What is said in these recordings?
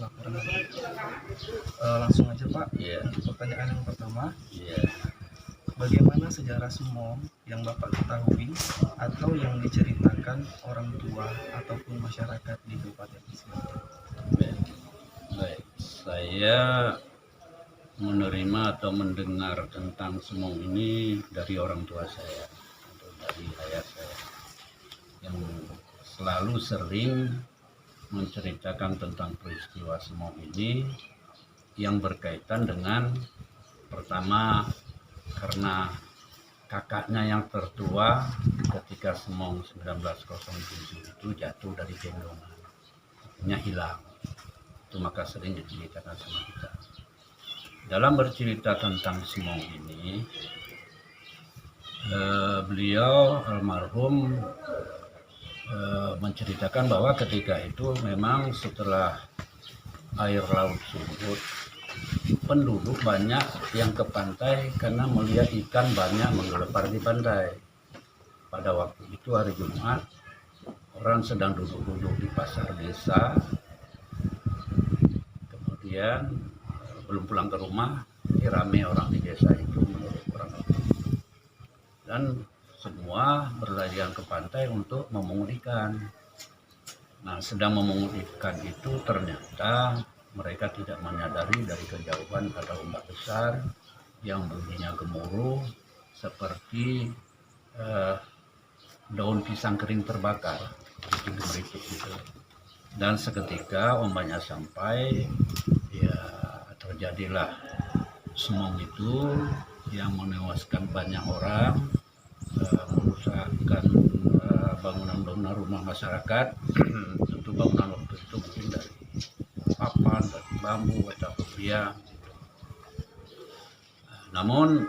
laporan. Langsung aja Pak. Iya. Pertanyaan yang pertama, Iya. bagaimana sejarah semong yang Bapak ketahui atau yang diceritakan orang tua ataupun masyarakat di Kabupaten Sleman? Baik, saya menerima atau mendengar tentang semong ini dari orang tua saya atau dari ayah saya yang selalu sering menceritakan tentang peristiwa semong ini yang berkaitan dengan pertama karena kakaknya yang tertua ketika semong 1907 itu jatuh dari gendongan, akhirnya hilang. Itu maka sering diceritakan sama kita. Dalam bercerita tentang semong ini, beliau almarhum menceritakan bahwa ketika itu memang setelah air laut surut, penduduk banyak yang ke pantai karena melihat ikan banyak menggelepar di pantai. Pada waktu itu hari Jumat, orang sedang duduk-duduk di pasar desa, kemudian belum pulang ke rumah, rame orang di desa itu menurut orang itu. Dan semua berlarian ke pantai untuk memungut ikan. Nah, sedang memungut ikan itu ternyata mereka tidak menyadari dari kejauhan ada ombak besar yang bunyinya gemuruh seperti daun pisang kering terbakar, geritik gitu. Dan seketika ombaknya sampai, ya terjadilah semong itu yang menewaskan banyak orang, merusakkan bangunan-bangunan rumah masyarakat. Tentu bangunan waktu itu mungkin dari papan, dari bambu atau biang. Namun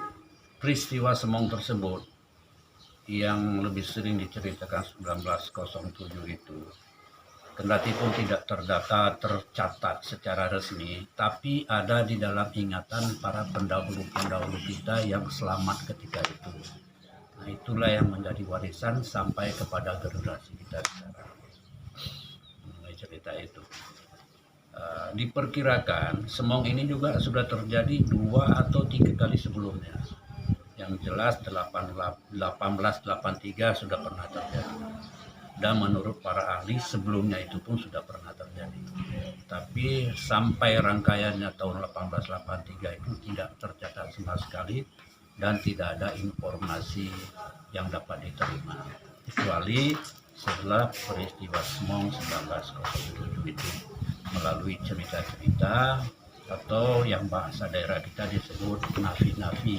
peristiwa semong tersebut yang lebih sering diceritakan 1907 itu, kendati pun tidak terdata, tercatat secara resmi, tapi ada di dalam ingatan para pendahulu-pendahulu kita yang selamat ketika itu. Nah, itulah yang menjadi warisan sampai kepada generasi kita sekarang. Mengenai cerita itu, diperkirakan semong ini juga sudah terjadi 2 atau 3 kali sebelumnya. Yang jelas 1883 sudah pernah terjadi. Dan menurut para ahli sebelumnya itu pun sudah pernah terjadi. Tapi sampai rangkaiannya tahun 1883 itu tidak tercatat sama sekali dan tidak ada informasi yang dapat diterima. Kecuali setelah peristiwa semong 1907 itu melalui cerita-cerita atau yang bahasa daerah kita disebut nafi-nafi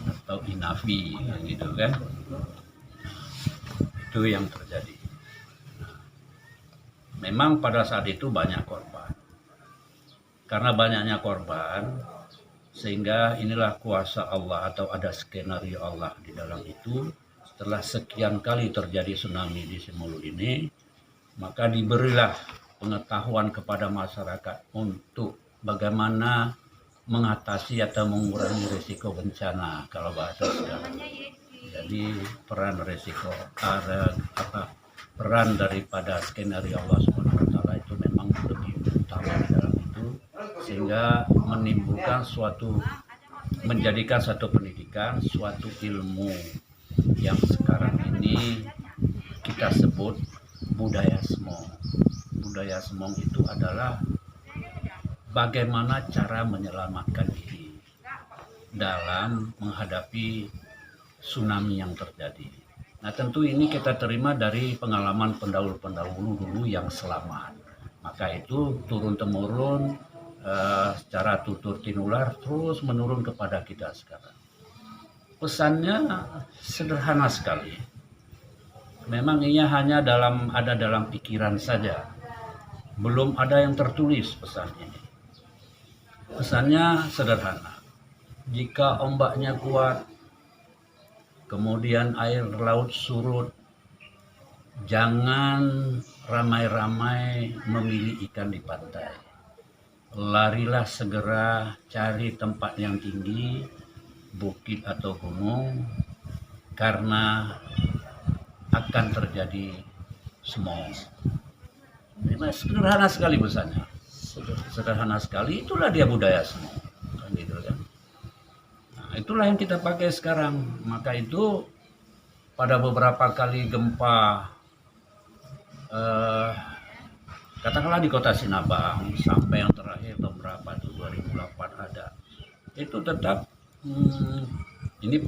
atau inafi gitu kan. Itu yang terjadi. Memang pada saat itu banyak korban. Karena banyaknya korban, sehingga inilah kuasa Allah atau ada skenario Allah di dalam itu. Setelah sekian kali terjadi tsunami di Simolu ini, maka diberilah pengetahuan kepada masyarakat untuk bagaimana mengatasi atau mengurangi risiko bencana kalau bahasa sekarang. Jadi peran risiko peran daripada skenario Allah SWT itu memang lebih utama di dalam itu, sehingga menjadikan suatu pendidikan, suatu ilmu yang sekarang ini kita sebut budaya semong. Budaya semong itu adalah bagaimana cara menyelamatkan diri dalam menghadapi tsunami yang terjadi. Nah, tentu ini kita terima dari pengalaman pendahulu-pendahulu dulu yang selamat. Maka itu turun-temurun secara tutur tinular terus menurun kepada kita sekarang. Pesannya sederhana sekali. Memang ia hanya ada dalam pikiran saja. Belum ada yang tertulis pesan ini. Pesannya sederhana. Jika ombaknya kuat, kemudian air laut surut, jangan ramai-ramai memilih ikan di pantai. Larilah segera cari tempat yang tinggi, bukit atau gunung, karena akan terjadi semong. Ini sederhana sekali pesannya. sederhana sekali, itulah dia budaya semua kan gitu kan. Nah, itulah yang kita pakai sekarang. Maka itu pada beberapa kali gempa katakanlah di kota Sinabang sampai yang terakhir tahun berapa tuh 2008 ada, itu tetap ini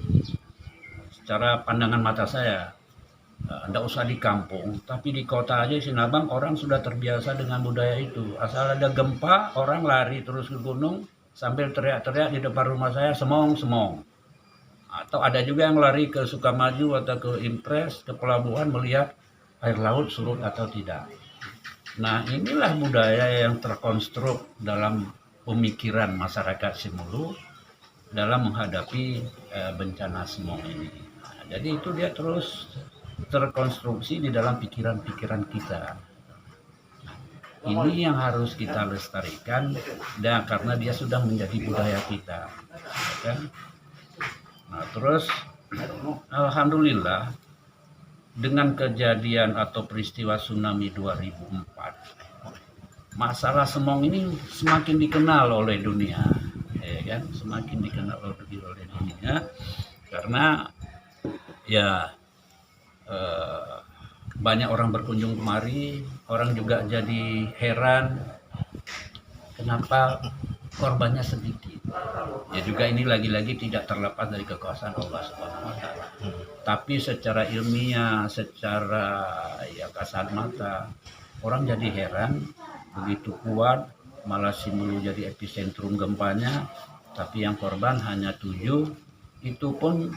secara pandangan mata saya, tidak usah di kampung, tapi di kota aja Sinabang orang sudah terbiasa dengan budaya itu. Asal ada gempa, orang lari terus ke gunung sambil teriak-teriak di depan rumah saya, semong, semong. Atau ada juga yang lari ke Sukamaju atau ke Impres, ke pelabuhan melihat air laut surut atau tidak. Nah, inilah budaya yang terkonstruk dalam pemikiran masyarakat Simelu dalam menghadapi bencana semong ini. Nah, jadi itu dia terus terkonstruksi di dalam pikiran-pikiran kita. Ini yang harus kita lestarikan, dan karena dia sudah menjadi budaya kita, kan? Nah, terus alhamdulillah dengan kejadian atau peristiwa tsunami 2004, masalah semong ini semakin dikenal oleh dunia, ya kan? Semakin dikenal oleh dunia karena ya banyak orang berkunjung kemari, orang juga jadi heran kenapa korbannya sedikit. Ya juga ini lagi-lagi tidak terlepas dari kekuasaan Allah Subhanahu wa taala. Tapi secara ilmiah, secara ya kasat mata, orang jadi heran begitu kuat, malah Simelu jadi epicentrum gempanya, tapi yang korban hanya 7, itu pun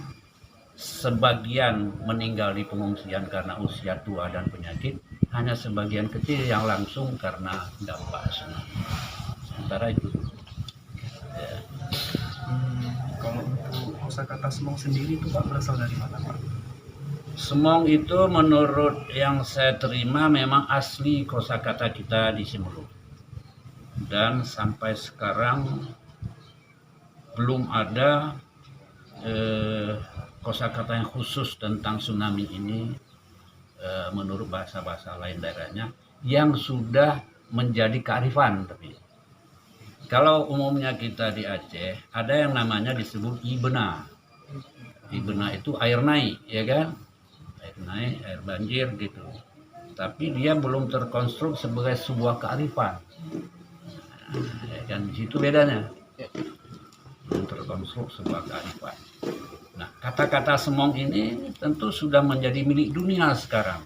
sebagian meninggal di pengungsian karena usia tua dan penyakit, hanya sebagian kecil yang langsung karena dampak tsunami. Sementara itu ya. Kalau untuk kosakata semong sendiri itu Pak berasal dari mana Pak? Semong itu menurut yang saya terima memang asli kosakata kita di Simelu, dan sampai sekarang belum ada kosakata yang khusus tentang tsunami ini menurut bahasa-bahasa lain daerahnya yang sudah menjadi kearifan. Tapi kalau umumnya kita di Aceh ada yang namanya disebut ibena. Ibena itu air naik, ya kan? Air naik, air banjir gitu. Tapi dia belum terkonstruk sebagai sebuah kearifan. Ya kan, di situ bedanya. Belum terkonstruk sebuah kearifan. Nah, kata-kata semong ini tentu sudah menjadi milik dunia sekarang.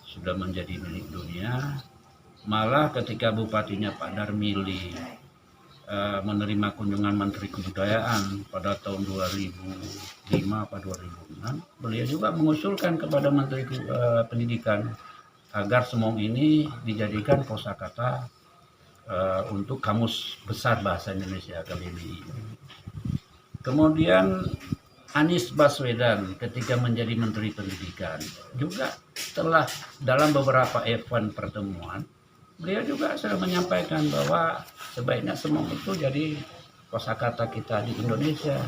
Sudah menjadi milik dunia. Malah ketika bupatinya Pak Darmili menerima kunjungan Menteri Kebudayaan pada tahun 2005 atau 2006, beliau juga mengusulkan kepada Menteri Pendidikan agar semong ini dijadikan kosakata untuk Kamus Besar Bahasa Indonesia KBBI. Kemudian Anies Baswedan ketika menjadi Menteri Pendidikan juga telah dalam beberapa event pertemuan, beliau juga sudah menyampaikan bahwa sebaiknya semong itu jadi kosakata kita di Indonesia.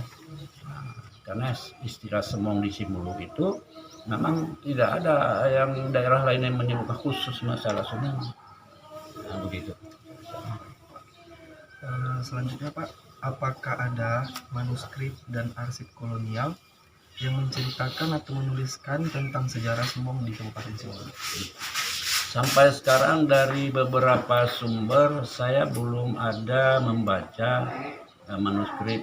Karena istilah semong di Simelu itu memang tidak ada yang daerah lain yang menyebutkan khusus masalah tsunami. Nah, begitu. Selanjutnya Pak, apakah ada manuskrip dan arsip kolonial yang menceritakan atau menuliskan tentang sejarah semong di Kabupaten Simelu? Sampai sekarang dari beberapa sumber saya belum ada membaca manuskrip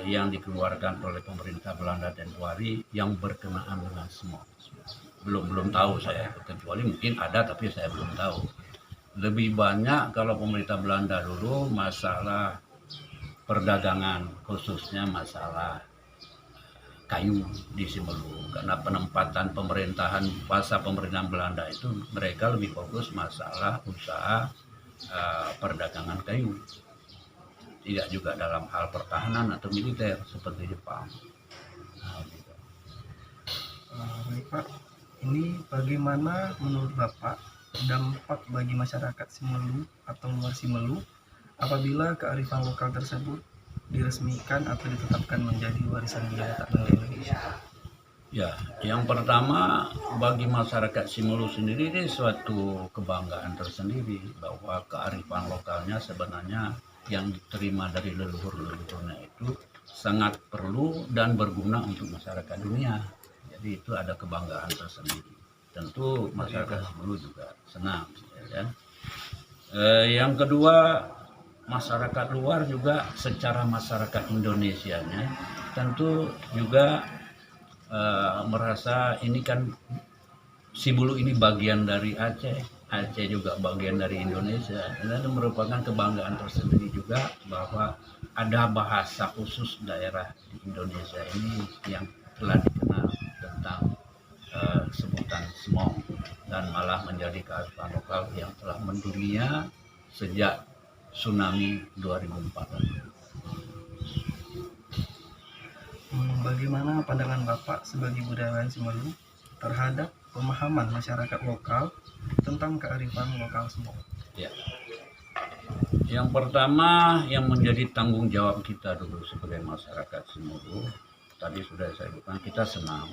yang dikeluarkan oleh pemerintah Belanda tempohari yang berkenaan dengan semong. Belum tahu saya, kecuali mungkin ada tapi saya belum tahu. Lebih banyak kalau pemerintah Belanda dulu masalah perdagangan, khususnya masalah kayu di Simelu, karena penempatan pemerintahan masa pemerintahan Belanda itu mereka lebih fokus masalah usaha perdagangan kayu, tidak juga dalam hal pertahanan atau militer seperti Jepang. Nah, gitu. Baik Pak, ini bagaimana menurut Bapak dampak bagi masyarakat Simelu atau luar Simelu apabila kearifan lokal tersebut diresmikan atau ditetapkan menjadi warisan budaya tak benda Indonesia? Ya, yang pertama bagi masyarakat Simelu sendiri ini suatu kebanggaan tersendiri bahwa kearifan lokalnya sebenarnya yang diterima dari leluhur-leluhurnya itu sangat perlu dan berguna untuk masyarakat dunia. Jadi itu ada kebanggaan tersendiri. Tentu masyarakat Simelu juga senang, ya kan? Yang kedua, masyarakat luar juga secara masyarakat Indonesianya tentu juga merasa ini kan Sibulu ini bagian dari Aceh, Aceh juga bagian dari Indonesia. Dan itu merupakan kebanggaan tersendiri juga bahwa ada bahasa khusus daerah di Indonesia ini yang telah dikenal tentang sebutan semong dan malah menjadi kearifan lokal yang telah mendunia sejak tsunami 2004. Bagaimana pandangan Bapak sebagai budayawan Simelu terhadap pemahaman masyarakat lokal tentang kearifan lokal Semong? Ya. Yang pertama yang menjadi tanggung jawab kita dulu sebagai masyarakat Simelu, tadi sudah saya bilang kita senang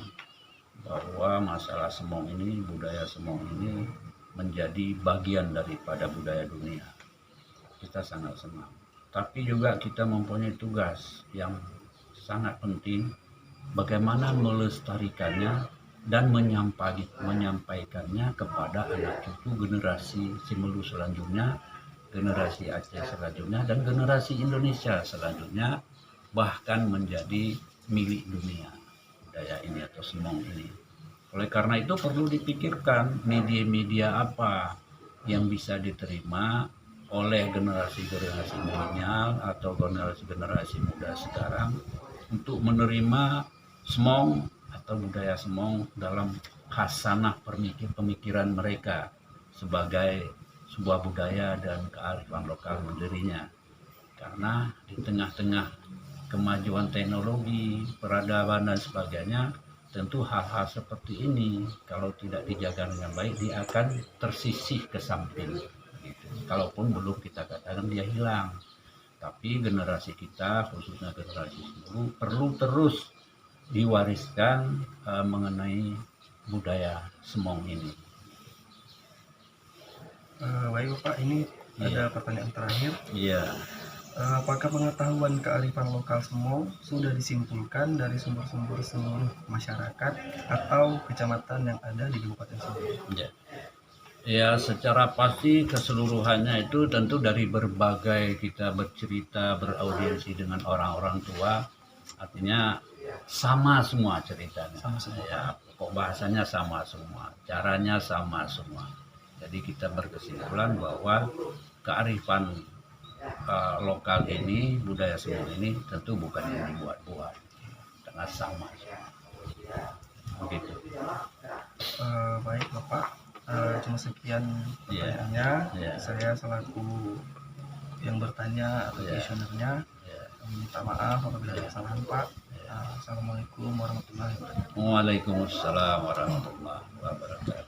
bahwa masalah Semong ini, budaya Semong ini menjadi bagian daripada budaya dunia. Kita sangat senang. Tapi juga kita mempunyai tugas yang sangat penting, bagaimana melestarikannya dan menyampaikannya kepada anak cucu generasi Simelu selanjutnya, generasi Aceh selanjutnya, dan generasi Indonesia selanjutnya, bahkan menjadi milik dunia budaya ini atau Semong ini. Oleh karena itu perlu dipikirkan media-media apa yang bisa diterima oleh generasi-generasi milenial atau generasi-generasi muda sekarang untuk menerima Semong atau budaya Semong dalam khasanah pemikiran mereka sebagai sebuah budaya dan kearifan lokal mandirinya. Karena di tengah-tengah kemajuan teknologi, peradaban dan sebagainya, tentu hal-hal seperti ini kalau tidak dijaga dengan baik dia akan tersisih ke samping. Gitu. Kalaupun belum kita katakan dia hilang, tapi generasi kita khususnya generasi Simelu perlu terus diwariskan mengenai budaya Semong ini. Baik Bapak, ini ada pertanyaan terakhir. Iya. Apakah pengetahuan kearifan lokal Semong sudah disimpulkan dari sumber-sumber seluruh masyarakat atau kecamatan yang ada di Kabupaten Simelu? Ya. Ya, secara pasti keseluruhannya itu tentu dari berbagai kita bercerita, beraudiensi dengan orang-orang tua, artinya sama semua ceritanya. Sama semua. Ya, pokok bahasanya sama semua, caranya sama semua. Jadi kita berkesimpulan bahwa kearifan lokal ini, budaya Semong ini tentu bukan yang dibuat-buat, sangat sama. Begitu. Baik Bapak. Cuma sekian pertanyaannya. Yeah. Saya selaku yang bertanya atau kuesionernya minta maaf apabila ada kesalahan Pak. Assalamualaikum warahmatullahi wabarakatuh. Waalaikumsalam warahmatullahi wabarakatuh.